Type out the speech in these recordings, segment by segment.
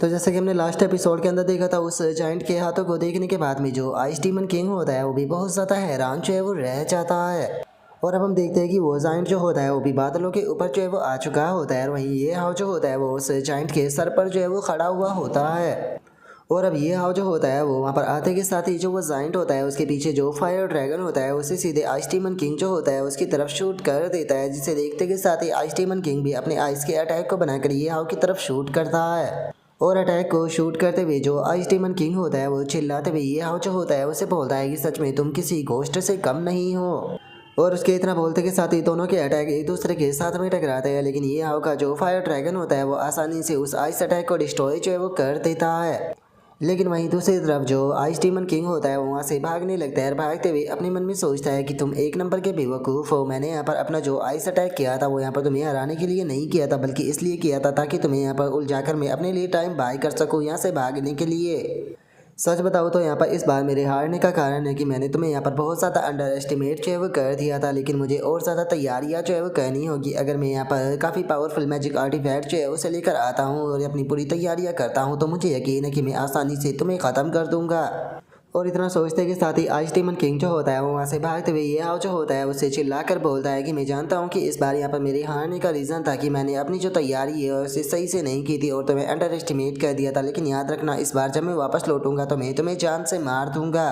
तो जैसे कि हमने लास्ट एपिसोड के अंदर देखा था, उस जाइंट के हाथों को देखने के बाद में जो आइस डीमन किंग होता है वो भी बहुत ज़्यादा हैरान जो है वो रह जाता है। और अब हम देखते हैं कि वो जाइंट जो होता है वो भी बादलों के ऊपर जो है वो आ चुका होता है, और वहीं ये हाव जो होता है वो उस जाइंट के सर पर जो है वो खड़ा हुआ होता है। और अब ये हाव जो होता है वो वहाँ पर आते के साथ ही जो वो जाइंट होता है उसके पीछे जो फायर ड्रैगन होता है उसे सीधे आइस डीमन किंग जो होता है उसकी तरफ शूट कर देता है, जिसे देखते के साथ ही आइस डीमन किंग भी अपने आइस के अटैक को बनाकर ये हाव की तरफ शूट करता है। और अटैक को शूट करते हुए जो आइस डीमन किंग होता है वो चिल्लाते हुए ये हाव जो होता है उसे बोलता है कि सच में तुम किसी घोस्ट से कम नहीं हो। और उसके इतना बोलते के साथ ही दोनों के अटैक एक दूसरे के साथ में टकराते हैं, लेकिन ये हाव का जो फायर ड्रैगन होता है वो आसानी से उस आइस अटैक को डिस्ट्रॉय जो है वो कर देता है। लेकिन वहीं दूसरी तरफ जो आइस डीमन किंग होता है वो वहाँ से भागने लगता है, और भागते हुए अपने मन में सोचता है कि तुम एक नंबर के बेवकूफ़ हो। मैंने यहाँ पर अपना जो आइस अटैक किया था वो यहाँ पर तुम्हें हराने के लिए नहीं किया था, बल्कि इसलिए किया था ताकि तुम्हें यहाँ पर उलझाकर मैं अपने लिए टाइम बाय कर सकूँ यहाँ से भागने के लिए। सच बताओ तो यहाँ पर इस बार मेरे हारने का कारण है कि मैंने तुम्हें यहाँ पर बहुत ज़्यादा अंडर एस्टिमेट जो है वो कर दिया था, लेकिन मुझे और ज़्यादा तैयारियाँ जो है वो करनी होगी। अगर मैं यहाँ पर काफ़ी पावरफुल मैजिक आर्टिफैक्ट जो है उसे लेकर आता हूँ और अपनी पूरी तैयारियाँ करता हूँ तो मुझे यकीन है कि मैं आसानी से तुम्हें ख़त्म कर दूँगा। और इतना सोचते के साथ ही आइस डीमन किंग जो होता है वो वहाँ से भागते हुए ये हाव जो होता है उससे चिल्लाकर बोलता है कि मैं जानता हूँ कि इस बार यहाँ पर मेरे हारने का रीज़न था कि मैंने अपनी जो तैयारी है उसे सही से नहीं की थी और तुम्हें अंडर एस्टिमेट कर दिया था, लेकिन याद रखना इस बार जब मैं वापस लौटूंगा तो मैं तुम्हें जान से मार दूंगा।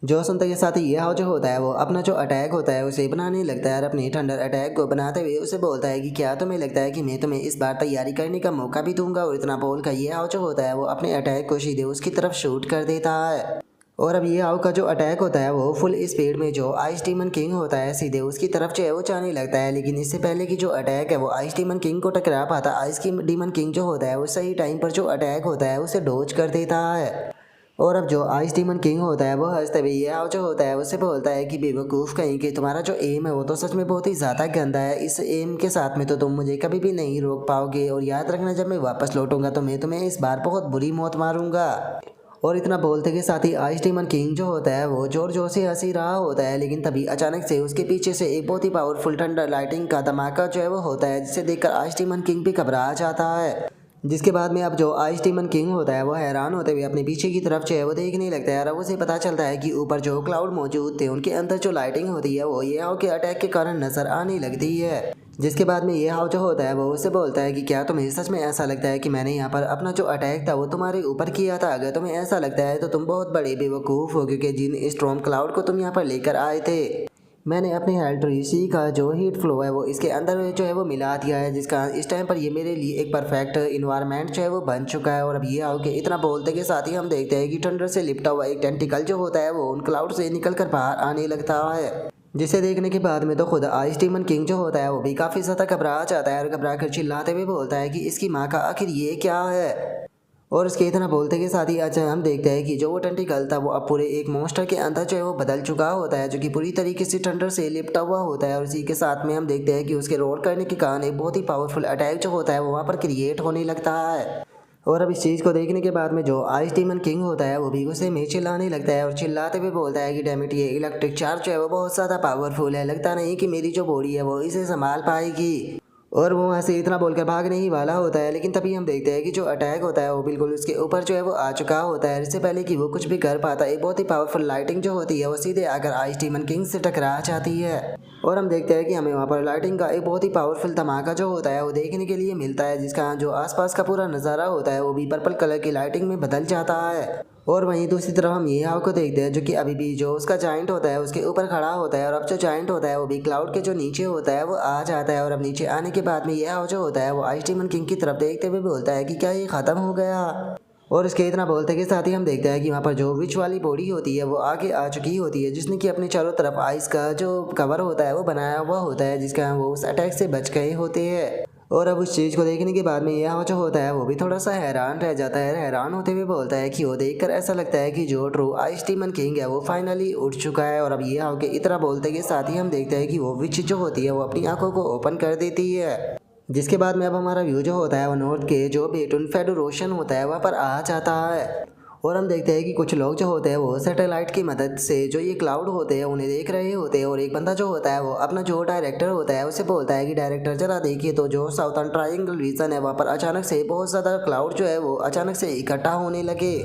जो सुनते के साथ ही ये हाव जो होता है वो अपना जो अटैक होता है उसे बनाने लगता है, और अपने थंडर अटैक को बनाते हुए उसे बोलता है कि क्या तुम्हें लगता है कि मैं तुम्हें इस बार तैयारी करने का मौका भी दूंगा। और इतना बोलकर ये हाव जो होता है वो अपने अटैक को सीधे उसकी तरफ शूट कर देता है। और अब ये हाव का जो अटैक होता है वो फुल स्पीड में जो आइस डीमन किंग होता है सीधे उसकी तरफ जो है वो जाने लगता है, लेकिन इससे पहले कि जो अटैक है वो आइस डीमन किंग को टकरा पाता, आइस की डीमन किंग जो होता है वो सही टाइम पर जो अटैक होता है उसे डोज कर देता है। और अब जो आइस डीमन किंग होता है वो हंसते हुए ये हाव जो होता है उससे बोलता है कि बेवकूफ़ कहीं कि तुम्हारा जो एम है वो तो सच में बहुत ही ज़्यादा गंदा है। इस एम के साथ में तो तुम मुझे कभी भी नहीं रोक पाओगे, और याद रखना जब मैं वापस लौटूंगा तो मैं तुम्हें इस बार बहुत बुरी मौत मारूंगा। और इतना बोलते के साथ ही आइस डीमन किंग जो होता है वो जोर जोर से हंसी रहा होता है, लेकिन तभी अचानक से उसके पीछे से एक बहुत ही पावरफुल थंडर लाइटिंग का धमाका जो है वो होता है, जिसे देखकर आइस डीमन किंग भी घबरा जाता है। जिसके बाद में अब जो आइस डीमन किंग होता है वो हैरान होते हुए अपने पीछे की तरफ जो है वो देखने लगता है, और उसे पता चलता है कि ऊपर जो क्लाउड मौजूद थे उनके अंदर जो लाइटिंग होती है वो ये हाव के अटैक के कारण नजर आने लगती है। जिसके बाद में ये हाव जो होता है वो उससे बोलता है कि क्या तुम्हें सच में ऐसा लगता है कि मैंने यहाँ पर अपना जो अटैक था वो तुम्हारे ऊपर किया था? अगर तुम्हें ऐसा लगता है तो तुम बहुत बड़े बेवकूफ़ हो, क्योंकि जिन स्ट्रॉन्ग क्लाउड को तुम यहाँ पर लेकर आए थे मैंने अपने इलेक्ट्रिसिटी का जो हीट फ्लो है वो इसके अंदर जो है वो मिला दिया है, जिसका इस टाइम पर ये मेरे लिए एक परफेक्ट इन्वायरमेंट जो है वो बन चुका है। और अब ये आओ कि इतना बोलते के साथ ही हम देखते हैं कि थंडर से लिपटा हुआ एक टेंटिकल जो होता है वो उन क्लाउड से निकल कर बाहर आने लगता है, जिसे देखने के बाद में तो खुद आइस डीमन किंग जो होता है वो भी काफ़ी ज़्यादा घबरा जाता है, और घबरा कर चिल्लाते हुए बोलता है कि इसकी माँ का आखिर ये क्या है। और उसके इतना बोलते के साथ ही अच्छा हम देखते हैं कि जो वो टेंटिकल था वो अब पूरे एक मॉन्स्टर के अंदर जो है वो बदल चुका होता है, जो कि पूरी तरीके से थंडर से लिपटा हुआ होता है। और इसी के साथ में हम देखते हैं कि उसके रोड करने के कारण एक बहुत ही पावरफुल अटैक जो होता है वो वहाँ पर क्रिएट होने लगता है। और अब इस चीज़ को देखने के बाद में जो आइस डीमन किंग होता है वो भी गुस्से में चिल्लाने लगता है, और चिल्लाते हुए बोलता है कि डैमिट ये इलेक्ट्रिक चार्ज जो है वो बहुत ज़्यादा पावरफुल है, लगता नहीं कि मेरी जो बॉडी है वो इसे संभाल पाएगी। और वो वहाँ से इतना बोलकर भागने ही वाला होता है, लेकिन तभी हम देखते हैं कि जो अटैक होता है वो बिल्कुल उसके ऊपर जो है वो आ चुका होता है। इससे पहले कि वो कुछ भी कर पाता एक बहुत ही पावरफुल लाइटिंग जो होती है वो सीधे आकर आइस डीमन किंग से टकरा जाती है। और हम देखते हैं कि हमें वहाँ पर लाइटिंग का एक बहुत ही पावरफुल धमाका जो होता है वो देखने के लिए मिलता है, जिसका जो आसपास का पूरा नज़ारा होता है वो भी पर्पल कलर की लाइटिंग में बदल जाता है। और वहीं दूसरी तरफ हम ये हाव को देखते हैं जो कि अभी भी जो उसका जाइंट होता है उसके ऊपर खड़ा होता है, और अब जो जाइंट होता है वो भी क्लाउड के जो नीचे होता है वो आ जाता है। और अब नीचे आने के बाद में ये हाव जो होता है वो आइस डीमन किंग की तरफ देखते हुए बोलता है कि क्या ये ख़त्म हो गया। और इसके इतना बोलते के साथ ही हम देखते हैं कि वहाँ पर जो विच वाली बॉडी होती है वो आगे आ चुकी होती है, जिसने कि अपने चारों तरफ आइस का जो कवर होता है वो बनाया हुआ होता है, जिसका वो उस अटैक से बच गए होते हैं। और अब उस चीज़ को देखने के बाद में यह जो होता है वो भी थोड़ा सा हैरान रह जाता है, हैरान होते हुए बोलता है कि वो देखकर ऐसा लगता है कि जो ट्रू आइस डीमन किंग है वो फाइनली उठ चुका है। और अब ये होके इतना बोलते के साथ ही हम देखते हैं कि वो विच जो होती है वो अपनी आंखों को ओपन कर देती है, जिसके बाद में अब हमारा व्यू जो होता है वो नॉर्थ के जो बेटुन फेडरेशन होता है वहाँ पर आ जाता है। और हम देखते हैं कि कुछ लोग जो होते हैं वो सैटेलाइट की मदद से जो ये क्लाउड होते हैं उन्हें देख रहे होते हैं। और एक बंदा जो होता है वो अपना जो डायरेक्टर होता है उसे बोलता है कि डायरेक्टर जरा देखिए तो जो साउथर्न ट्रायंगल रीजन है वहाँ पर अचानक से बहुत ज़्यादा क्लाउड जो है वो अचानक से इकट्ठा होने लगे।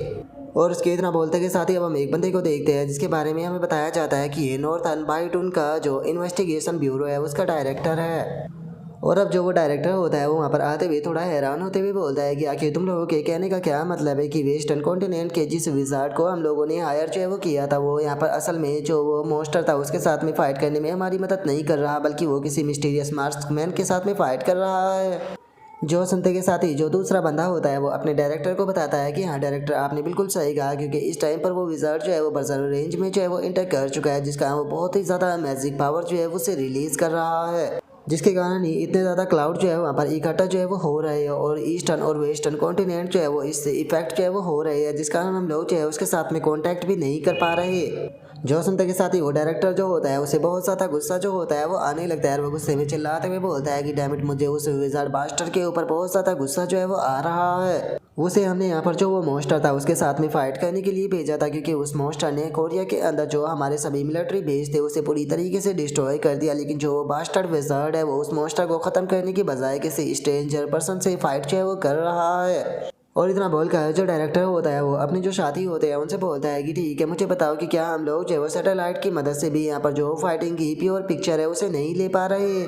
और उसके इतना बोलते के साथ ही अब हम एक बंदे को देखते हैं जिसके बारे में हमें बताया जाता है कि ये नॉर्थर्न बाइटून का जो इन्वेस्टिगेशन ब्यूरो है उसका डायरेक्टर है। और अब जो वो डायरेक्टर होता है वो वहाँ पर आते हुए थोड़ा हैरान होते हुए बोलता है कि आखिर तुम लोगों के कहने का क्या मतलब है कि वेस्टर्न कॉन्टिनेंट के जिस विजार्ड को हम लोगों ने हायर जो है वो किया था वो यहाँ पर असल में जो वो मोस्टर था उसके साथ में फाइट करने में हमारी मदद नहीं कर रहा बल्कि वो किसी मिस्टीरियस मार्क्समैन के साथ में फाइट कर रहा है। जो सुनते के साथ ही जो दूसरा बंदा होता है वो अपने डायरेक्टर को बताता है कि हाँ डायरेक्टर आपने बिल्कुल सही कहा क्योंकि इस टाइम पर वो विजार्ड जो है वो बर्सर रेंज में जो है वो इंटर कर चुका है जिसका वो बहुत ही ज़्यादा मैजिक पावर जो है वो उसे रिलीज़ कर रहा है जिसके कारण ही इतने ज़्यादा क्लाउड जो है वहाँ पर इकट्ठा जो है वो हो रहे हैं और ईस्टर्न और वेस्टर्न कॉन्टिनेंट जो है वो इससे इफेक्ट जो है वो हो रहे हैं जिस कारण हम लोग जो है उसके साथ में कांटेक्ट भी नहीं कर पा रहे। जो सुनते के साथ ही वो डायरेक्टर जो होता है उसे बहुत ज़्यादा गुस्सा जो होता है वो आने लगता है और वो गुस्से में चिल्लाते हुए बोलता है कि डैमिट मुझे उस विजार्ड बास्टर के ऊपर बहुत ज़्यादा गुस्सा जो है वो आ रहा है। उसे हमने यहाँ पर जो वो मोस्टर था उसके साथ में फाइट करने के लिए भेजा था क्योंकि उस मोस्टर ने कोरिया के अंदर जो हमारे सभी मिलिट्री बेस थे उसे पूरी तरीके से डिस्ट्रॉय कर दिया लेकिन जो बास्टर्ड विजार्ड है वो उस मोस्टर को ख़त्म करने की बजाय किसी स्ट्रेंजर पर्सन से फाइट जो है वो कर रहा है। और इतना बोलकर जो डायरेक्टर होता है वो अपने जो साथी होते हैं उनसे बोलता है कि ठीक है मुझे बताओ कि क्या हम लोग जो है वो सैटेलाइट की मदद से भी यहाँ पर जो फाइटिंग की प्योर पिक्चर है उसे नहीं ले पा रहे।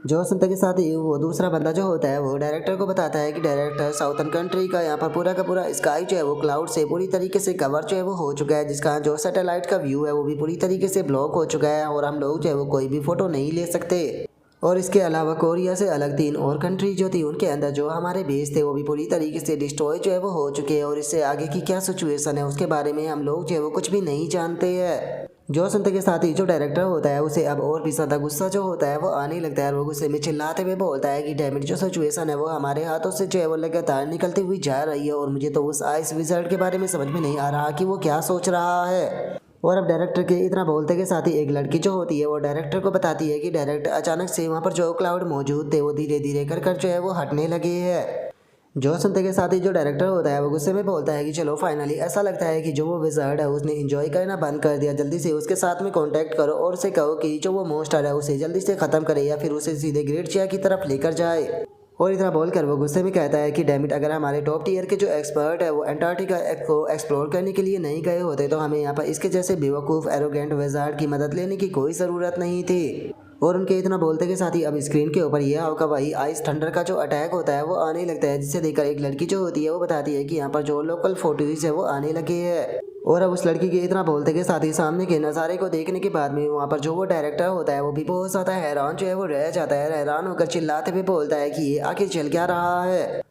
जो सुनते के साथ ही वो दूसरा बंदा जो होता है वो डायरेक्टर को बताता है कि डायरेक्टर साउथर्न कंट्री का यहाँ पर पूरा का पूरा स्काई जो है वो क्लाउड से पूरी तरीके से कवर जो है वो हो चुका है जिसका जो सैटेलाइट का व्यू है वो भी पूरी तरीके से ब्लॉक हो चुका है और हम लोग जो है वो कोई भी फोटो नहीं ले सकते। और इसके अलावा कोरिया से अलग 3 और कंट्री जो थी उनके अंदर जो हमारे बेस थे वो भी पूरी तरीके से डिस्ट्रॉय जो है वो हो चुके हैं और इससे आगे की क्या सिचुएशन है उसके बारे में हम लोग जो है वो कुछ भी नहीं जानते हैं। जो सुनते के साथ ही जो डायरेक्टर होता है उसे अब और भी ज़्यादा गुस्सा जो होता है वो आने लगता है और वो गुस्से में चिल्लाते हुए बोलता है कि डैमेज जो सिचुएशन है वो हमारे हाथों से जो है वो लगातार निकलती हुई जा रही है और मुझे तो उस आइस विज़ार्ड के बारे में समझ में नहीं आ रहा कि वो क्या सोच रहा है। और अब डायरेक्टर के इतना बोलते के साथ ही एक लड़की जो होती है वो डायरेक्टर को बताती है कि डायरेक्टर अचानक से वहाँ पर जो क्लाउड मौजूद थे वो धीरे धीरे कर जो है वो हटने लगे हैं। जो सुनते के साथ ही जो डायरेक्टर होता है वो गुस्से में बोलता है कि चलो फाइनली ऐसा लगता है कि जो वो विज़ार्ड है उसने एंजॉय करना बंद कर दिया, जल्दी से उसके साथ में कांटेक्ट करो और उसे कहो कि जो वो मोस्टर है उसे जल्दी से ख़त्म करे या फिर उसे सीधे ग्रेट चिया की तरफ लेकर जाए। और इतना बोलकर वो गुस्से में कहता है कि डैमिट अगर हमारे टॉप टीयर के जो एक्सपर्ट है वो एंटार्क्टिका को एक्सप्लोर करने के लिए नहीं गए होते तो हमें यहाँ पर इसके जैसे बेवकूफ़ एरोगेंट विज़ार्ड की मदद लेने की कोई ज़रूरत नहीं थी। और उनके इतना बोलते के साथ ही अब स्क्रीन के ऊपर यह आपका वही आइस थंडर का जो अटैक होता है वो आने लगता है जिसे देखकर एक लड़की जो होती है वो बताती है कि यहाँ पर जो लोकल फोटोज है वो आने लगे है। और अब उस लड़की के इतना बोलते के साथ ही सामने के नज़ारे को देखने के बाद में वहाँ पर जो वो डायरेक्टर होता है वो भी बहुत ज़्यादा हैरान जो है वो रह जाता है, हैरान होकर चिल्लाते हुए बोलता है कि ये आखिर चल क्या रहा है।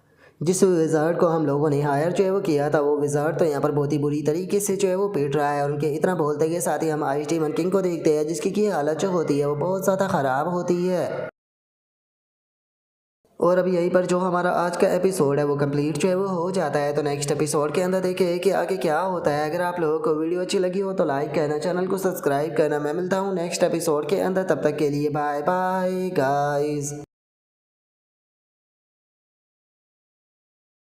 जिस विज़ार्ड को हम लोगों ने हायर जो है वो किया था वो विज़ार्ड तो यहाँ पर बहुत ही बुरी तरीके से जो है वो पीट रहा है। और उनके इतना बोलते के साथ ही हम आइस डीमन किंग को देखते हैं जिसकी की हालत जो होती है वो बहुत ज़्यादा ख़राब होती है। और अब यहीं पर जो हमारा आज का एपिसोड है वो कंप्लीट जो है वो हो जाता है। तो नेक्स्ट एपिसोड के अंदर देखें कि आगे क्या होता है। अगर आप लोगों को वीडियो अच्छी लगी हो तो लाइक करना, चैनल को सब्सक्राइब करना। मैं मिलता हूँ नेक्स्ट एपिसोड के अंदर, तब तक के लिए बाय बाय गाइस।